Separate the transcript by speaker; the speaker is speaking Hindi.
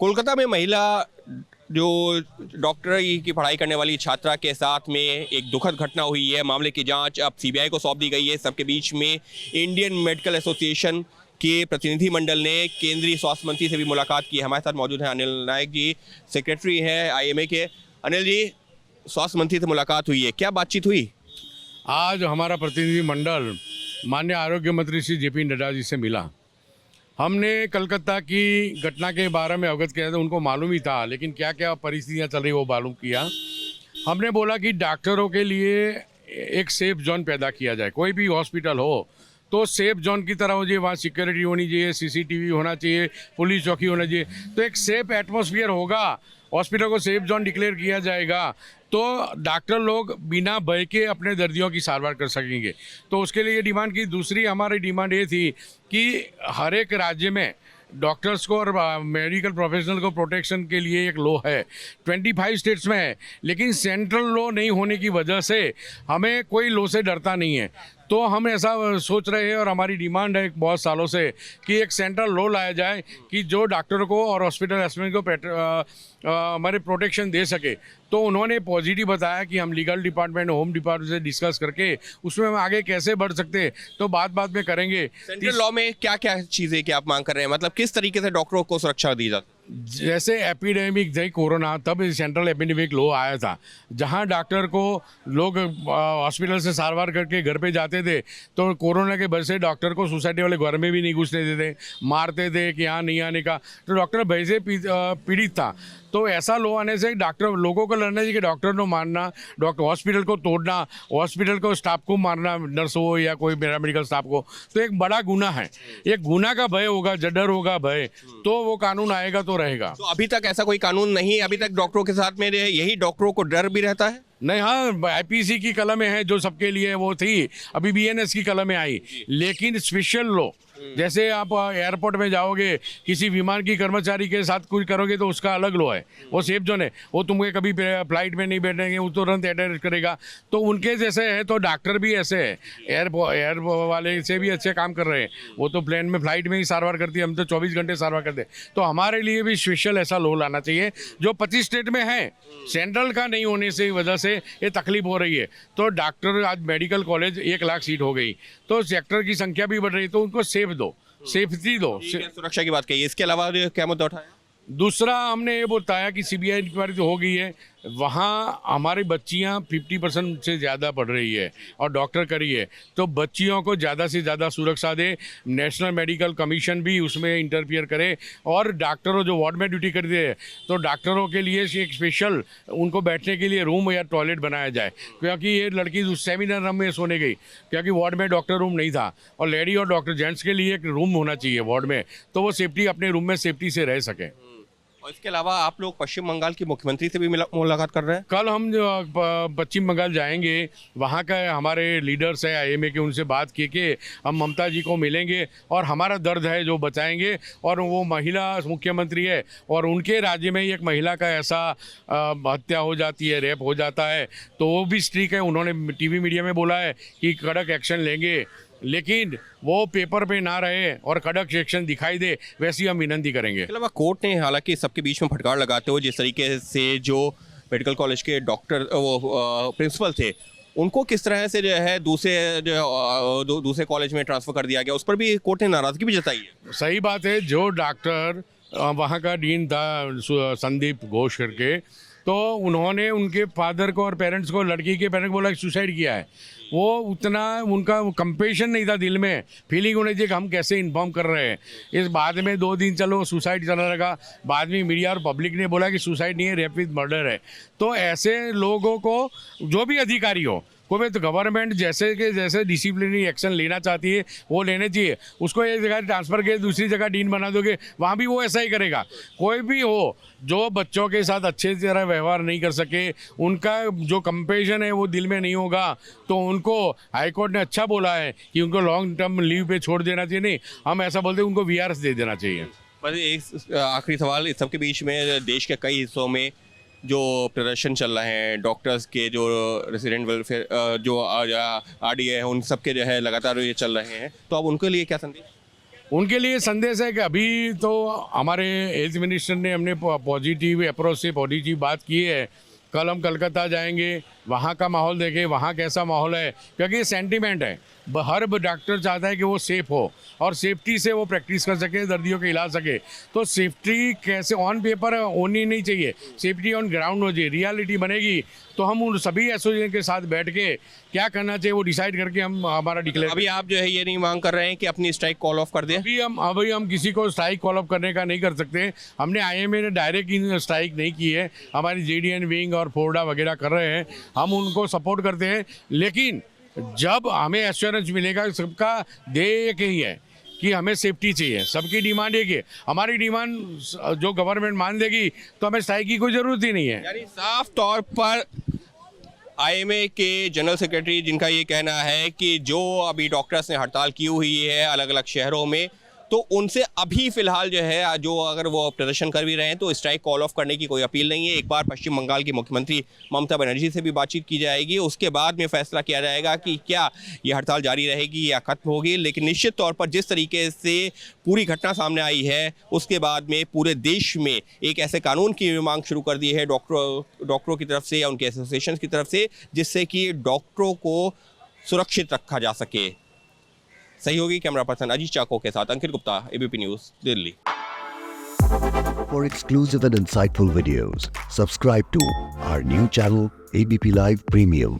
Speaker 1: कोलकाता में महिला जो डॉक्टरी की पढ़ाई करने वाली छात्रा के साथ में एक दुखद घटना हुई है। मामले की जांच अब सीबीआई को सौंप दी गई है। सबके बीच में इंडियन मेडिकल एसोसिएशन के प्रतिनिधि मंडल ने केंद्रीय स्वास्थ्य मंत्री से भी मुलाकात की है। हमारे साथ मौजूद हैं अनिल नायक जी, सेक्रेटरी हैं आईएमए के। अनिल जी, स्वास्थ्य मंत्री से मुलाकात हुई है, क्या बातचीत हुई?
Speaker 2: आज हमारा प्रतिनिधि मंडल माननीय आरोग्य मंत्री श्री जेपी नड्डा जी से मिला। हमने कलकत्ता की घटना के बारे में अवगत किया था, उनको मालूम ही था, लेकिन क्या क्या परिस्थितियां चल रही वो मालूम किया। हमने बोला कि डॉक्टरों के लिए एक सेफ जोन पैदा किया जाए। कोई भी हॉस्पिटल हो तो सेफ जोन की तरह हो जाए, वहाँ सिक्योरिटी होनी चाहिए, सीसीटीवी होना चाहिए, पुलिस चौकी होना चाहिए, तो एक सेफ एटमॉस्फेयर होगा। हॉस्पिटल को सेफ जोन डिक्लेयर किया जाएगा तो डॉक्टर लोग बिना भय के अपने दर्दियों की सारवार कर सकेंगे। तो उसके लिए डिमांड की। दूसरी हमारी डिमांड ये थी कि हर एक राज्य में डॉक्टर्स को और मेडिकल प्रोफेशनल को प्रोटेक्शन के लिए एक लॉ है, 25 स्टेट्स में है, लेकिन सेंट्रल लॉ नहीं होने की वजह से हमें कोई लॉ से डरता नहीं है। तो हम ऐसा सोच रहे हैं और हमारी डिमांड है बहुत सालों से कि एक सेंट्रल लॉ लाया जाए कि जो डॉक्टर को और हॉस्पिटल एस्पेरेंट को हमारे प्रोटेक्शन दे सके। तो उन्होंने पॉजिटिव बताया कि हम लीगल डिपार्टमेंट, होम डिपार्टमेंट से डिस्कस करके उसमें हम आगे कैसे बढ़ सकते हैं तो बात में करेंगे।
Speaker 1: सेंट्रल लॉ में क्या क्या चीज़ें कि आप मांग कर रहे हैं, मतलब किस तरीके से डॉक्टरों को सुरक्षा दी जाती?
Speaker 2: जैसे एपिडेमिक जय कोरोना, तब सेंट्रल एपिडेमिक लॉ आया था, जहां डॉक्टर को लोग हॉस्पिटल से सारवार करके घर पे जाते थे तो कोरोना के वजह से डॉक्टर को सोसाइटी वाले घर में भी नहीं घुसने देते, मारते थे कि यहाँ नहीं आने का, तो डॉक्टर भय से पीड़ित था। तो ऐसा लॉ आने से डॉक्टर लोगों को लड़ना चाहिए कि डॉक्टर को मारना, डॉक्टर हॉस्पिटल को तोड़ना, हॉस्पिटल को स्टाफ को मारना, नर्स हो या कोई पैरामेडिकल स्टाफ को, तो एक बड़ा गुनाह है। एक गुनाह का भय होगा, डर होगा, भय, तो वो कानून आएगा तो रहेगा।
Speaker 1: तो अभी तक ऐसा कोई कानून नहीं, अभी तक डॉक्टरों के साथ में यही डॉक्टरों को डर भी रहता है।
Speaker 2: नहीं, हाँ, आईपीसी की कलमें हैं जो सबके लिए वो थी, अभी बीएनएस की कलमें आई, लेकिन स्पेशल लॉ, जैसे आप एयरपोर्ट में जाओगे किसी विमान की कर्मचारी के साथ कुछ करोगे तो उसका अलग लॉ है, वो सेफ जोन है, वो तुमको कभी फ्लाइट में नहीं बैठेंगे, वो तुरंत अटैक करेगा। तो उनके जैसे है तो डॉक्टर भी ऐसे है, एयर वाले से भी अच्छे काम कर रहे हैं। वो तो प्लेन में फ्लाइट में ही सारवार करती है, हम तो 24 घंटे सारवार करते हैं। तो हमारे लिए भी स्पेशल ऐसा लॉ लाना चाहिए जो 25 स्टेट में है। सेंट्रल का नहीं होने से वजह से ये तकलीफ हो रही है। तो डॉक्टर आज मेडिकल कॉलेज 1 लाख सीट हो गई, तो सेक्टर की संख्या भी बढ़ रही है, तो उनको सेफ्टी दो।
Speaker 1: सुरक्षा की बात कही, इसके अलावा क्या मुद्दा उठाया?
Speaker 2: दूसरा हमने ये बताया कि सीबीआई इंक्वायरी तो हो गई है, वहाँ हमारी बच्चियाँ 50% से ज़्यादा पढ़ रही है और डॉक्टर करी है, तो बच्चियों को ज़्यादा से ज़्यादा सुरक्षा दे। नेशनल मेडिकल कमीशन भी उसमें इंटरफियर करे और डॉक्टरों जो वार्ड में ड्यूटी करते हैं तो डॉक्टरों के लिए एक स्पेशल उनको बैठने के लिए रूम या टॉयलेट बनाया जाए। क्योंकि ये लड़की सेमिनार रूम में सोने गई क्योंकि वार्ड में डॉक्टर रूम नहीं था, और लेडी और डॉक्टर जेंट्स के लिए एक रूम होना चाहिए वार्ड में, तो वो सेफ्टी अपने रूम में सेफ्टी से रह सकें।
Speaker 1: और इसके अलावा आप लोग पश्चिम बंगाल की मुख्यमंत्री से भी मुलाकात कर रहे हैं।
Speaker 2: कल हम जो पश्चिम बंगाल जाएंगे, वहाँ का हमारे लीडर्स है आईएमए के, उनसे बात की कि हम ममता जी को मिलेंगे और हमारा दर्द है जो बचाएंगे। और वो महिला मुख्यमंत्री है और उनके राज्य में ही एक महिला का ऐसा हत्या हो जाती है, रेप हो जाता है, तो वो भी स्ट्रिक है। उन्होंने टीवी मीडिया में बोला है कि कड़क एक्शन लेंगे, लेकिन वो पेपर पे ना रहे और कड़क एक्शन दिखाई दे, वैसी हम विनती करेंगे।
Speaker 1: इसके अलावा कोर्ट ने हालांकि सबके बीच में फटकार लगाते हुए जिस तरीके से जो मेडिकल कॉलेज के डॉक्टर वो प्रिंसिपल थे उनको किस तरह से जो है दूसरे कॉलेज में ट्रांसफ़र कर दिया गया, उस पर भी कोर्ट ने नाराज़गी भी जताई है।
Speaker 2: सही बात है। जो डॉक्टर वहाँ का डीन था संदीप घोष करके, तो उन्होंने उनके फादर को और पेरेंट्स को, लड़की के पेरेंट्स को बोला सुसाइड किया है। वो उतना उनका कंपेशन नहीं था, दिल में फीलिंग होनी चाहिए कि हम कैसे इन्फॉर्म कर रहे हैं। इस बाद में 2 दिन चलो सुसाइड चला लगा, बाद में मीडिया और पब्लिक ने बोला कि सुसाइड नहीं है, रेप विद मर्डर है। तो ऐसे लोगों को जो भी अधिकारी हो, कोई तो गवर्नमेंट जैसे डिसिप्लिनरी एक्शन लेना चाहती है वो लेने चाहिए। उसको एक जगह ट्रांसफ़र के दूसरी जगह डीन बना दोगे, वहाँ भी वो ऐसा ही करेगा। कोई भी हो जो बच्चों के साथ अच्छे तरह व्यवहार नहीं कर सके, उनका जो कंपेशन है वो दिल में नहीं होगा, तो उनको हाईकोर्ट ने अच्छा बोला है कि उनको लॉन्ग टर्म लीव पे छोड़ देना चाहिए। नहीं, हम ऐसा बोलते हैं उनको वीआरएस दे देना चाहिए।
Speaker 1: बस एक आखिरी सवाल, इस सबके बीच में देश के कई हिस्सों में जो प्रदर्शन चल रहे हैं, डॉक्टर्स के जो रेसिडेंट वेलफेयर जो आरडीए है, उन सब के जो है लगातार ये चल रहे हैं, तो अब उनके लिए क्या संदेश?
Speaker 2: उनके लिए संदेश है कि अभी तो हमारे हेल्थ मिनिस्टर ने हमने पॉजिटिव अप्रोच से पॉजिटिव बात की है। कल हम कलकत्ता जाएंगे, वहाँ का माहौल देखें, वहाँ कैसा माहौल है, क्योंकि ये सेंटीमेंट है। हर डॉक्टर चाहता है कि वो सेफ हो और सेफ्टी से वो प्रैक्टिस कर सके, दर्दियों के इलाज सके। तो सेफ्टी कैसे ऑन पेपर होनी नहीं चाहिए, सेफ्टी ऑन ग्राउंड हो चाहिए। रियलिटी बनेगी तो हम उन सभी एसोसिएशन के साथ बैठ के क्या करना चाहिए वो डिसाइड करके हम हमारा डिक्लेयर।
Speaker 1: अभी आप जो है ये नहीं मांग कर रहे हैं कि अपनी स्ट्राइक कॉल ऑफ कर दें?
Speaker 2: अभी हम किसी को स्ट्राइक कॉल ऑफ करने का नहीं कर सकते। हमने आईएमए ने डायरेक्ट स्ट्राइक नहीं की है, हमारी जेडीएन विंग और फोर्डा वगैरह कर रहे हैं, हम उनको सपोर्ट करते हैं। लेकिन जब हमें एश्योरेंस मिलेगा, सबका ध्येय एक ही है कि हमें सेफ्टी चाहिए, सबकी डिमांड एक है। हमारी डिमांड जो गवर्नमेंट मान देगी तो हमें स्ट्राइक की कोई ज़रूरत ही नहीं है।
Speaker 1: यानी साफ तौर पर आईएमए के जनरल सेक्रेटरी जिनका ये कहना है कि जो अभी डॉक्टर्स ने हड़ताल की हुई है अलग अलग शहरों में, तो उनसे अभी फिलहाल जो है जो अगर वो प्रदर्शन कर भी रहे हैं तो स्ट्राइक कॉल ऑफ करने की कोई अपील नहीं है। एक बार पश्चिम बंगाल की मुख्यमंत्री ममता बनर्जी से भी बातचीत की जाएगी, उसके बाद में फैसला किया जाएगा कि क्या ये हड़ताल जारी रहेगी या खत्म होगी। लेकिन निश्चित तौर पर जिस तरीके से पूरी घटना सामने आई है उसके बाद में पूरे देश में एक ऐसे कानून की मांग शुरू कर दी है डॉक्टरों की तरफ से या उनके एसोसिएशन की तरफ से, जिससे कि डॉक्टरों को सुरक्षित रखा जा सके। सहयोगी कैमरा पर्सन अजीत चाको के साथ Ankit Gupta, ABP news, Delhi.
Speaker 3: For exclusive and insightful videos, subscribe to our new channel ABP Live Premium.